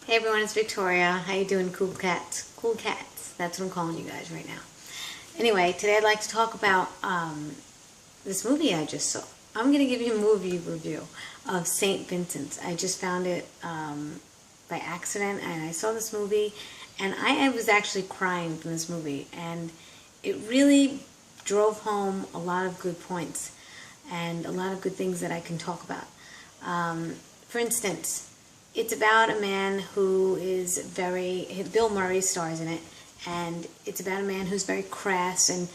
Hey everyone, it's Victoria. How you doing, cool cats? Cool cats. That's what I'm calling you guys right now. Anyway, today I'd like to talk about this movie I just saw. I'm going to give you a movie review of St. Vincent. I just found it by accident, and I saw this movie, and I was actually crying from this movie, and it really drove home a lot of good points and a lot of good things that I can talk about. For instance, it's about a man who is Bill Murray stars in it, and it's about a man who's very crass and,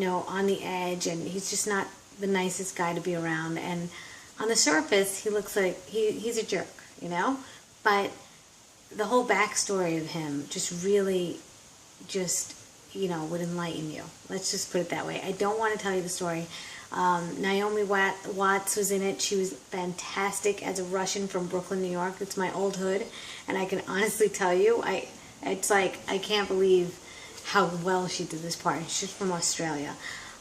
on the edge, and he's just not the nicest guy to be around. And on the surface, he looks like he's a jerk, but the whole backstory of him just really would enlighten you. Let's just put it that way. I don't want to tell you the story. Naomi Watts was in it. She was fantastic as a Russian from Brooklyn, New York. It's my old hood, and I can honestly tell you, I can't believe how well she did this part. She's from Australia.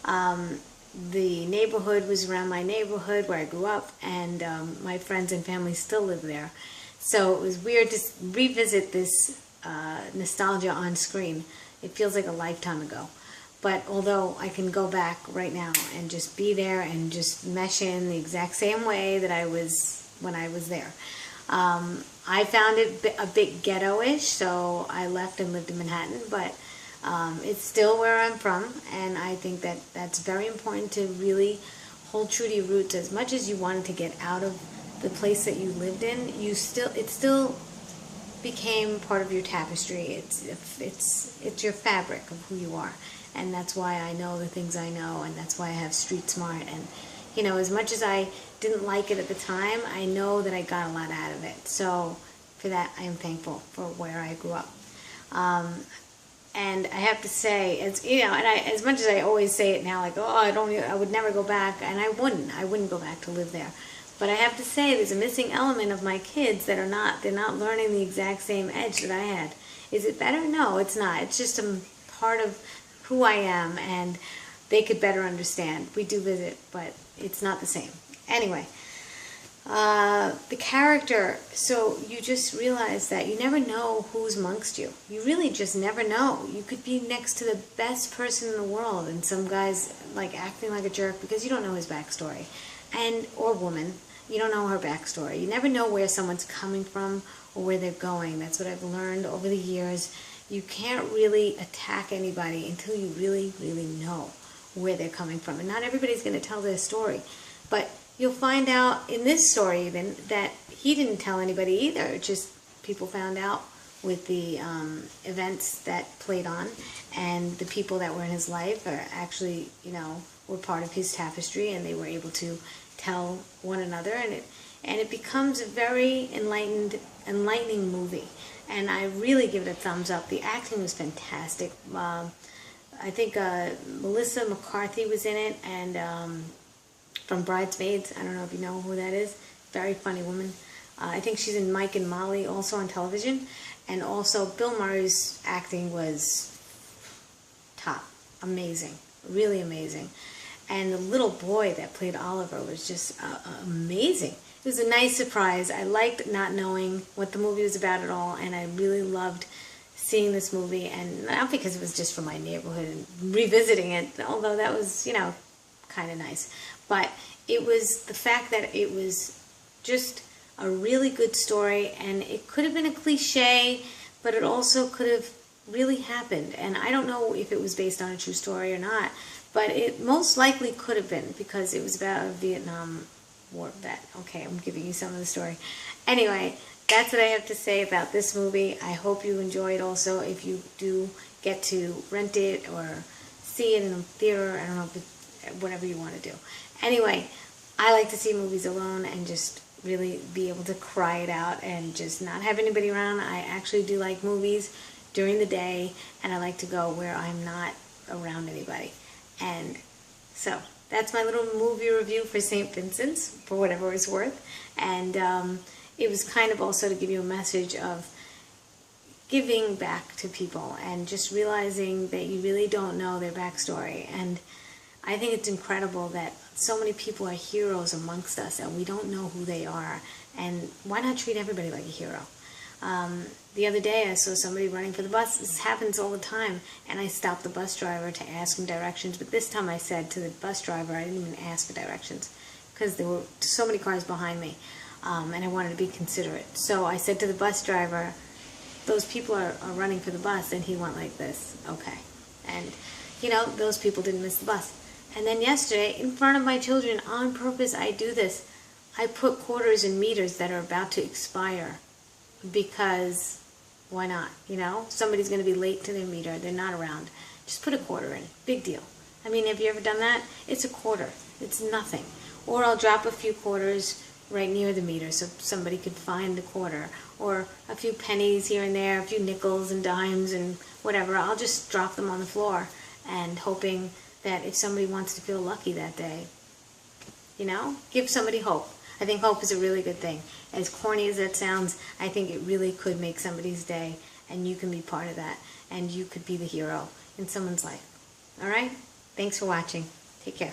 The neighborhood was around my neighborhood where I grew up, and my friends and family still live there. So it was weird to revisit this nostalgia on screen. It feels like a lifetime ago. But although I can go back right now and just be there and just mesh in the exact same way that I was when I was there. I found it a bit ghetto-ish, so I left and lived in Manhattan, but it's still where I'm from, and I think that that's very important to really hold true to your roots. As much as you wanted to get out of the place that you lived in, it still became part of your tapestry. It's your fabric of who you are. And that's why I know the things I know, and that's why I have street smart. And, as much as I didn't like it at the time, I know that I got a lot out of it. So for that, I am thankful for where I grew up. And I have to say, as much as I always say it now, like, I would never go back, and I wouldn't go back to live there. But I have to say, there's a missing element of my kids they're not learning the exact same edge that I had. Is it better? No, it's not. It's just a part of who I am, and they could better understand. We do visit, but it's not the same. Anyway, the character, so you just realize that you never know who's amongst you. You really just never know. You could be next to the best person in the world, and some guy's acting like a jerk because you don't know his backstory, or woman. You don't know her backstory. You never know where someone's coming from or where they're going. That's what I've learned over the years. You can't really attack anybody until you really, really know where they're coming from. And not everybody's going to tell their story. But you'll find out in this story even that he didn't tell anybody either. It's just people found out with the events that played on, and the people that were in his life are actually, were part of his tapestry, and they were able to tell one another, and it becomes a very enlightening movie. And I really give it a thumbs up. The acting was fantastic. I think Melissa McCarthy was in it, and from Bridesmaids. I don't know if you know who that is. Very funny woman. I think she's in Mike and Molly, also on television. And also Bill Murray's acting was top. Amazing. Really amazing. And the little boy that played Oliver was just amazing. It was a nice surprise. I liked not knowing what the movie was about at all, and I really loved seeing this movie, and not because it was just from my neighborhood and revisiting it, although that was, kind of nice. But it was the fact that it was just a really good story, and it could have been a cliche, but it also could have really happened. And I don't know if it was based on a true story or not, but it most likely could have been, because it was about a Vietnam War vet. Okay, I'm giving you some of the story. Anyway, that's what I have to say about this movie. I hope you enjoy it also. If you do get to rent it or see it in a theater, I don't know, whatever you want to do. Anyway, I like to see movies alone and just really be able to cry it out and just not have anybody around. I actually do like movies during the day, and I like to go where I'm not around anybody. And so that's my little movie review for St. Vincent's, for whatever it's worth. And it was kind of also to give you a message of giving back to people and just realizing that you really don't know their backstory. And I think it's incredible that so many people are heroes amongst us and we don't know who they are. And why not treat everybody like a hero? The other day I saw somebody running for the bus. This happens all the time. And I stopped the bus driver to ask him directions. But this time I said to the bus driver, I didn't even ask for directions, because there were so many cars behind me. And I wanted to be considerate. So I said to the bus driver, those people are running for the bus. And he went like this. Okay. And, you know, those people didn't miss the bus. And then yesterday, in front of my children, on purpose, I do this. I put quarters in meters that are about to expire. Because why not? You know, somebody's going to be late to their meter. They're not around. Just put a quarter in. Big deal. I mean, have you ever done that? It's a quarter. It's nothing. Or I'll drop a few quarters right near the meter so somebody could find the quarter. Or a few pennies here and there, a few nickels and dimes and whatever. I'll just drop them on the floor and hoping that if somebody wants to feel lucky that day, you know, give somebody hope. I think hope is a really good thing. As corny as that sounds, I think it really could make somebody's day, and you can be part of that, and you could be the hero in someone's life. All right? Thanks for watching. Take care.